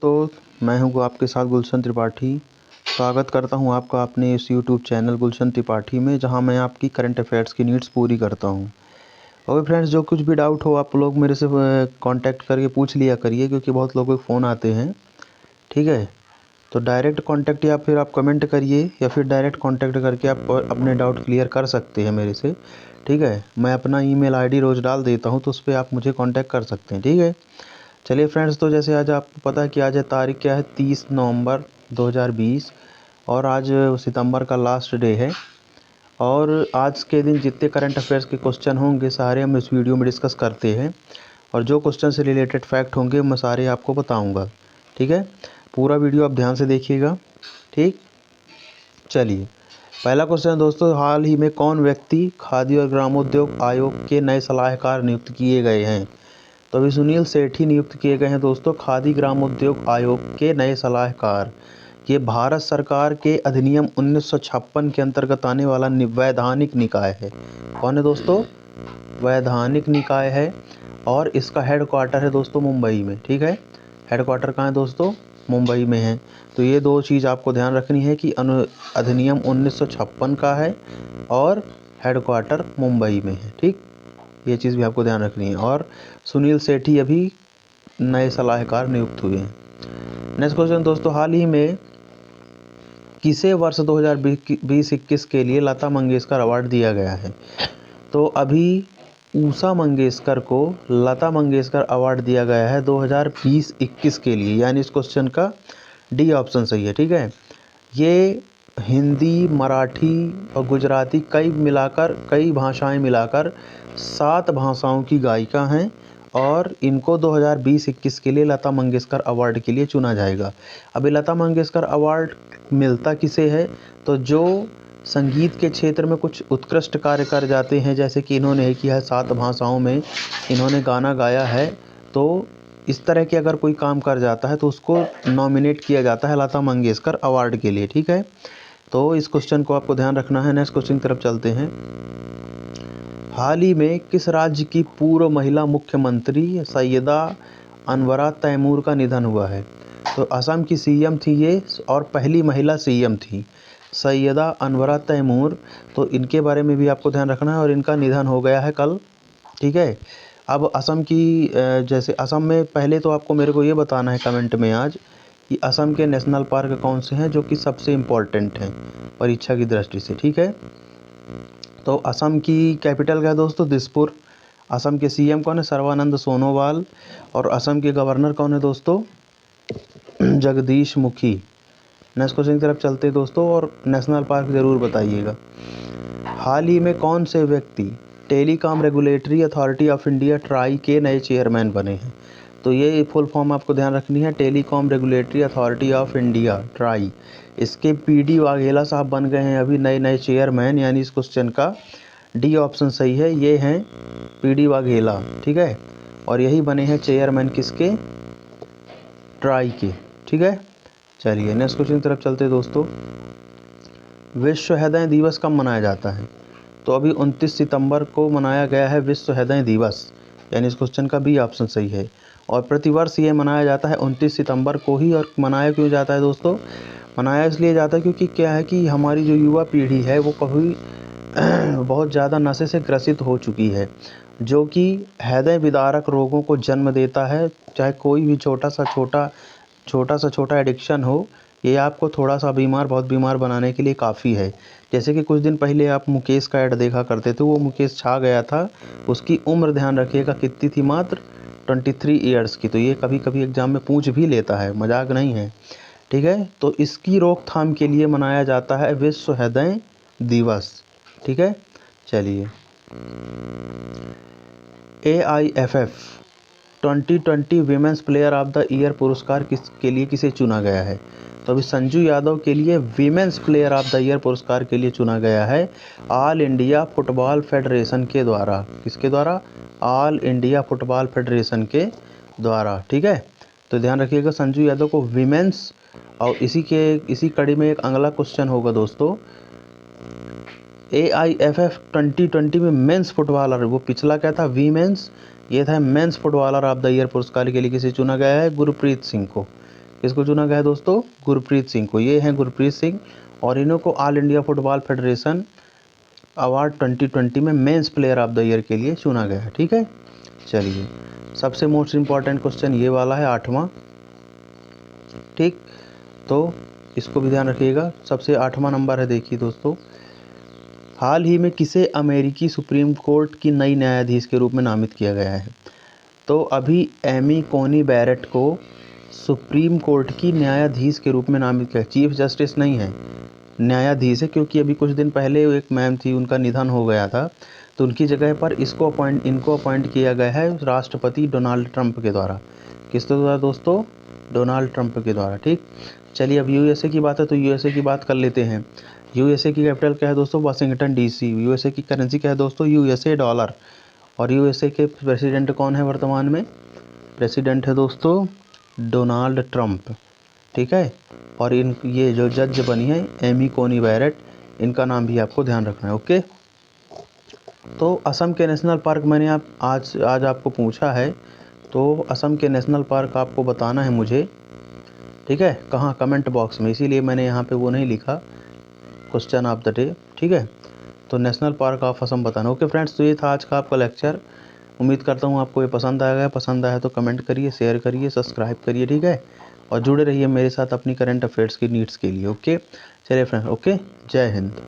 तो मैं हूँ आपके साथ गुलशन त्रिपाठी। स्वागत करता हूँ आपका अपने इस यूट्यूब चैनल गुलशन त्रिपाठी में, जहाँ मैं आपकी करंट अफेयर्स की नीड्स पूरी करता हूँ। और फ्रेंड्स, जो कुछ भी डाउट हो आप लोग मेरे से कांटेक्ट करके पूछ लिया करिए, क्योंकि बहुत लोगों के फ़ोन आते हैं। ठीक है, तो डायरेक्ट कांटेक्ट या फिर आप कमेंट करिए, या फिर डायरेक्ट कांटेक्ट करके आप अपने डाउट क्लियर कर सकते हैं मेरे से। ठीक है, मैं अपना ईमेल आईडी रोज़ डाल देता हूँ, तो उस पर आप मुझे कांटेक्ट कर सकते हैं। ठीक है, चलिए फ्रेंड्स, तो जैसे आज आपको पता है कि आज तारीख क्या है, 30 नवंबर 2020, और आज सितंबर का लास्ट डे है। और आज के दिन जितने करंट अफेयर्स के क्वेश्चन होंगे सारे हम इस वीडियो में डिस्कस करते हैं, और जो क्वेश्चन से रिलेटेड फैक्ट होंगे मैं सारे आपको बताऊंगा। ठीक है, पूरा वीडियो आप ध्यान से देखिएगा। ठीक, चलिए पहला क्वेश्चन दोस्तों, हाल ही में कौन व्यक्ति खादी और ग्रामोद्योग आयोग के नए सलाहकार नियुक्त किए गए हैं? तो अभी सुनील सेठी नियुक्त किए गए हैं दोस्तों खादी ग्रामोद्योग आयोग के नए सलाहकार। ये भारत सरकार के अधिनियम 1956 के अंतर्गत आने वाला वैधानिक निकाय है। कौन है दोस्तों? वैधानिक निकाय है, और इसका हेड क्वार्टर है दोस्तों मुंबई में। ठीक है, हेड क्वार्टर कहाँ है दोस्तों? मुंबई में है। तो ये दो चीज़ आपको ध्यान रखनी है कि अधिनियम 1956 का है और हेड क्वार्टर मुंबई में है। ठीक, ये चीज़ भी आपको ध्यान रखनी है। और सुनील सेठी अभी नए सलाहकार नियुक्त हुए हैं। नेक्स्ट क्वेश्चन दोस्तों, हाल ही में किसे वर्ष 2020-21 के लिए लता मंगेशकर अवार्ड दिया गया है? तो अभी उषा मंगेशकर को लता मंगेशकर अवार्ड दिया गया है 2020-21 के लिए, यानी इस क्वेश्चन का डी ऑप्शन सही है। ठीक है, ये हिंदी, मराठी और गुजराती कई भाषाएं मिलाकर 7 भाषाओं की गायिका हैं, और इनको 2020-21 के लिए लता मंगेशकर अवार्ड के लिए चुना जाएगा। अभी लता मंगेशकर अवार्ड मिलता किसे है? तो जो संगीत के क्षेत्र में कुछ उत्कृष्ट कार्य कर जाते हैं, जैसे कि इन्होंने किया है 7 भाषाओं में इन्होंने गाना गाया है, तो इस तरह के अगर कोई काम कर जाता है तो उसको नॉमिनेट किया जाता है लता मंगेशकर अवार्ड के लिए। ठीक है, तो इस क्वेश्चन को आपको ध्यान रखना है। नेक्स्ट क्वेश्चन की तरफ चलते हैं। हाल ही में किस राज्य की पूर्व महिला मुख्यमंत्री सैयदा अनवरा तैमूर का निधन हुआ है? तो असम की सीएम थी ये, और पहली महिला सीएम थी सैयदा अनवरा तैमूर। तो इनके बारे में भी आपको ध्यान रखना है, और इनका निधन हो गया है कल। ठीक है, अब असम की जैसे असम में, पहले तो आपको मेरे को ये बताना है कमेंट में आज कि असम के नेशनल पार्क कौन से हैं जो कि सबसे इम्पोर्टेंट हैं परीक्षा की दृष्टि से। ठीक है, तो असम की कैपिटल क्या है दोस्तों? दिसपुर। असम के सीएम कौन है? सर्बानंद सोनोवाल। और असम के गवर्नर कौन है दोस्तों? जगदीश मुखी। नेक्स्ट क्वेश्चन की तरफ चलते हैं दोस्तों, और नेशनल पार्क ज़रूर बताइएगा। हाल ही में कौन से व्यक्ति telecom regulatory authority of India try के नए चेयरमैन बने हैं? तो ये फुल फॉर्म आपको ध्यान रखनी है, telecom regulatory authority of India try. इसके पीडी वाघेला साहब बन गए हैं अभी नए चेयरमैन, यानी इस क्वेश्चन का डी ऑप्शन सही है। ये हैं पीडी वाघेला। ठीक है, और यही बने हैं चेयरमैन किसके? ट्राई के। ठीक है, चलिए नेक्स्ट क्वेश्चन की तरफ चलते हैं दोस्तों। विश्व हृदय दिवस कब मनाया जाता है? तो अभी 29 सितंबर को मनाया गया है विश्व हृदय दिवस, यानी इस क्वेश्चन का बी ऑप्शन सही है। और प्रतिवर्ष ये मनाया जाता है 29 सितंबर को ही। और मनाया क्यों जाता है दोस्तों? मनाया इसलिए जाता है क्योंकि क्या है कि हमारी जो युवा पीढ़ी है वो कभी बहुत ज़्यादा नशे से ग्रसित हो चुकी है, जो कि हृदय विदारक रोगों को जन्म देता है। चाहे कोई भी छोटा सा छोटा एडिक्शन हो, ये आपको थोड़ा सा बीमार, बहुत बीमार बनाने के लिए काफ़ी है। जैसे कि कुछ दिन पहले आप मुकेश का ऐड देखा करते थे, वो मुकेश छा गया था। उसकी उम्र ध्यान रखिएगा कितनी थी? मात्र 23 ईयर्स की। तो ये कभी कभी एग्जाम में पूछ भी लेता है, मजाक नहीं है। ठीक है, तो इसकी रोकथाम के लिए मनाया जाता है विश्व हृदय दिवस। ठीक है, चलिए AIFF 2020 women's player of the year पुरस्कार किसके लिए किसे चुना गया है? तो अभी संजू यादव के लिए women's player of the year पुरस्कार के लिए चुना गया है ऑल इंडिया फुटबॉल फेडरेशन के द्वारा। किसके द्वारा? ऑल इंडिया फुटबॉल फेडरेशन के द्वारा। ठीक है, तो ध्यान रखिएगा संजू यादव को वीमेंस। और इसी कड़ी में एक अगला क्वेश्चन होगा दोस्तों, AIFF 2020 में मेंस फुटबॉलर, वो पिछला क्या था? वीमेंस, ये था men's footballer of the year पुरस्कार के लिए किसे चुना गया है? गुरप्रीत सिंह को। किसको चुना गया है दोस्तों? गुरप्रीत सिंह को। ये हैं गुरप्रीत सिंह और इन्हों को all India football federation award 2020 में men's player of the year के लिए चुना गया है। ठीक है, चलिए सबसे मोस्ट इम्पॉर्टेंट क्वेश्चन ये वाला है 8वां। ठीक, तो इसको भी ध्यान रखिएगा। सबसे 8वां नंबर है, देखिए दोस्तों, हाल ही में किसे अमेरिकी सुप्रीम कोर्ट की नई न्यायाधीश के रूप में नामित किया गया है? तो अभी एमी कोनी बैरेट को सुप्रीम कोर्ट की न्यायाधीश के रूप में नामित किया। चीफ जस्टिस नहीं है, न्यायाधीश है, क्योंकि अभी कुछ दिन पहले एक मैम थी, उनका निधन हो गया था, तो उनकी जगह पर इनको अपॉइंट किया गया है राष्ट्रपति डोनाल्ड ट्रंप के द्वारा। किसके द्वारा दोस्तों? डोनाल्ड ट्रंप के द्वारा। ठीक, चलिए अब यूएसए की बात है तो यूएसए की बात कर लेते हैं। यूएसए की कैपिटल क्या है दोस्तों? Washington DC. यूएसए की करेंसी क्या है दोस्तों? USA dollar. और यूएसए के प्रेसिडेंट कौन है वर्तमान में? प्रेसिडेंट है दोस्तों डोनाल्ड ट्रंप। ठीक है, और ये जो जज बनी है एमी कोनी बैरेट, इनका नाम भी आपको ध्यान रखना है। ओके, तो असम के नेशनल पार्क मैंने आज आपको पूछा है, तो असम के नेशनल पार्क आपको बताना है मुझे। ठीक है, कहाँ? कमेंट बॉक्स में, इसीलिए मैंने यहाँ पे वो नहीं लिखा क्वेश्चन ऑफ द डे। ठीक है, तो नेशनल पार्क ऑफ असम बताना। ओके फ्रेंड्स, तो ये था आज का आपका लेक्चर। उम्मीद करता हूँ आपको ये पसंद आएगा। पसंद आया तो कमेंट करिए, शेयर करिए, सब्सक्राइब करिए। ठीक है, और जुड़े रहिए मेरे साथ अपनी करंट अफेयर्स की नीड्स के लिए। ओके, चलिए फ्रेंड्स, ओके, जय हिंद।